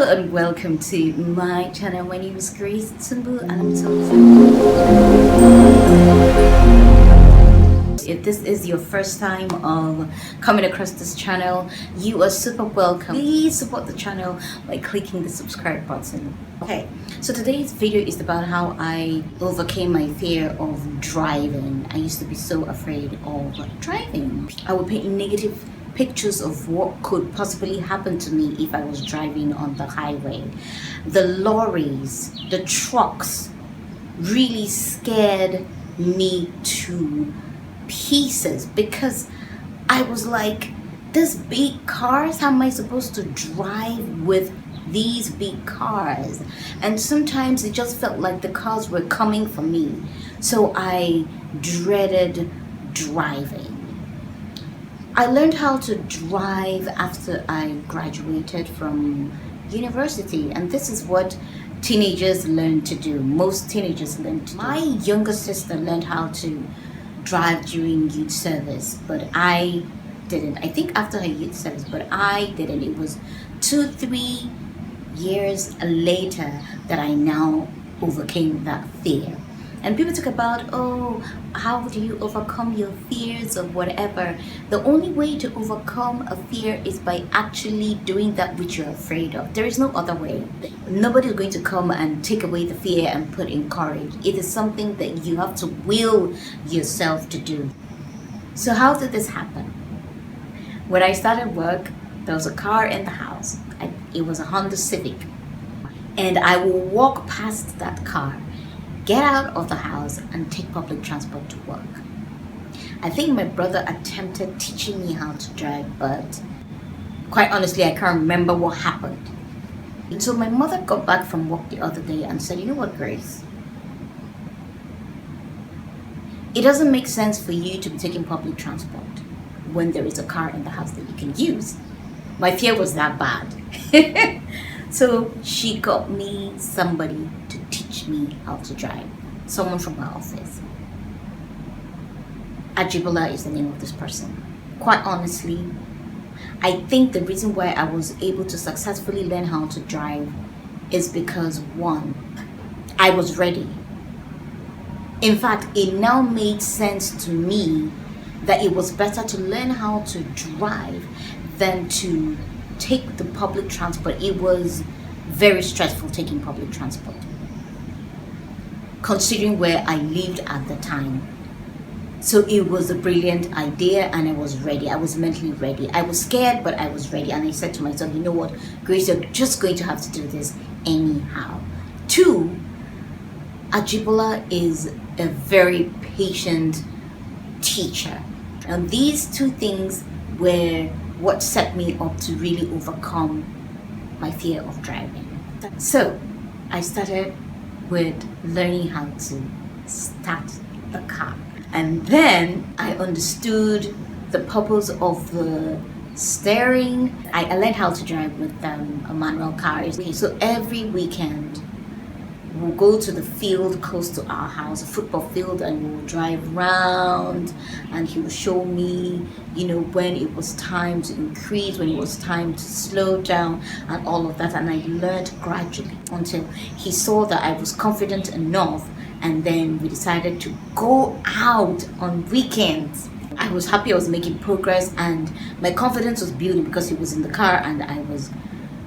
Hello and welcome to my channel. My name is Grace Tumbu and I'm so if this is your first time of coming across this channel, you are super welcome. Please support the channel by clicking the subscribe button. Okay, so today's video is about how I overcame my fear of driving. I used to be so afraid of driving. I would paint negative pictures of what could possibly happen to me if I was driving on the highway. The lorries, the trucks really scared me to pieces because I was like, these big cars, how am I supposed to drive with these big cars? And sometimes it just felt like the cars were coming for me. So I dreaded driving. I learned how to drive after I graduated from university, and this is what teenagers learn to do. Most teenagers learn to do. My younger sister learned how to drive during youth service, but I didn't. I think after her youth service, but I didn't. It was 2-3 years later that I now overcame that fear. And people talk about, oh, how do you overcome your fears or whatever? The only way to overcome a fear is by actually doing that which you're afraid of. There is no other way. Nobody's going to come and take away the fear and put in courage. It is something that you have to will yourself to do. So how did this happen? When I started work, there was a car in the house. It was a Honda Civic. And I will walk past that car, get out of the house and take public transport to work. I think my brother attempted teaching me how to drive, but quite honestly, I can't remember what happened. And so my mother got back from work the other day and said, you know what, Grace? It doesn't make sense for you to be taking public transport when there is a car in the house that you can use. My fear was that bad. So she got me somebody to teach me how to drive. Someone from my office. Ajibola is the name of this person. Quite honestly, I think the reason why I was able to successfully learn how to drive is because, one, I was ready. In fact, it now made sense to me that it was better to learn how to drive than to take the public transport. It was very stressful taking public transport, considering where I lived at the time. So it was a brilliant idea and I was ready. I was mentally ready. I was scared, but I was ready. And I said to myself, you know what, Grace, you're just going to have to do this anyhow. Two, Ajibola is a very patient teacher. And these two things were what set me up to really overcome my fear of driving. So I started with learning how to start the car. And then I understood the purpose of the steering. I learned how to drive with a manual car. Okay, so every weekend we'll go to the field close to our house, a football field, and we'll drive around and he will show me, you know, when it was time to increase, when it was time to slow down and all of that. And I learned gradually until he saw that I was confident enough, and then we decided to go out on weekends. I was happy I was making progress and my confidence was building because he was in the car and I was,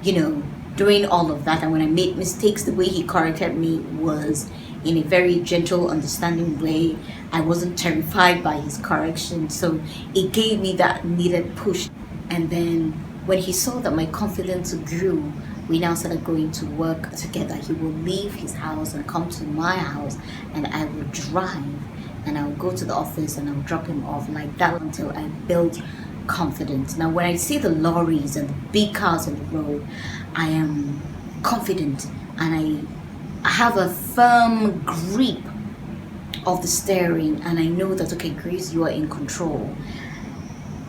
you know, doing all of that. And when I made mistakes, the way he corrected me was in a very gentle, understanding way. I wasn't terrified by his correction, so it gave me that needed push. And then when he saw that my confidence grew, we now started going to work together. He will leave his house and come to my house, and I will drive and I will go to the office and I will drop him off like that until I built confidence. Now when I see the lorries and the big cars on the road, I am confident and I have a firm grip of the steering, and I know that, okay, Grace, you are in control.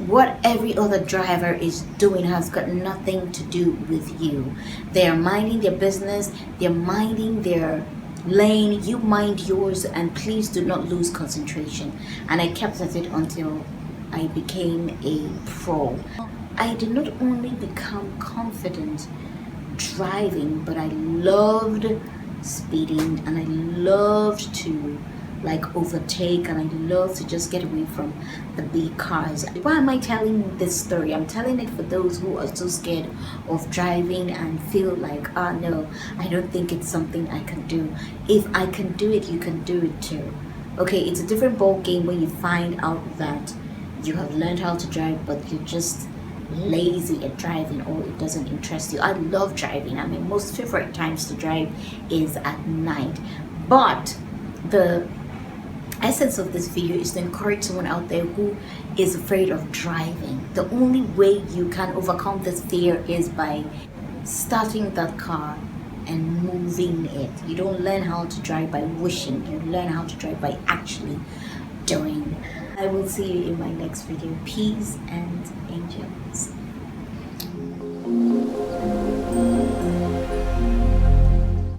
What every other driver is doing has got nothing to do with you. They are minding their business, they're minding their lane, you mind yours, and please do not lose concentration. And I kept at it until I became a pro. I did not only become confident driving, but I loved speeding, and I loved to like overtake, and I love to just get away from the big cars. Why am I telling this story? I'm telling it for those who are so scared of driving and feel like, oh no, I don't think it's something I can do. If I can do it, you can do it too. Okay, it's a different ball game when you find out that you have learned how to drive, but you're just lazy at driving, or it doesn't interest you. I love driving. I mean, most favorite times to drive is at night. But the essence of this video is to encourage someone out there who is afraid of driving. The only way you can overcome this fear is by starting that car and moving it. You don't learn how to drive by wishing, you learn how to drive by actually doing. I will see you in my next video. Peace and angels.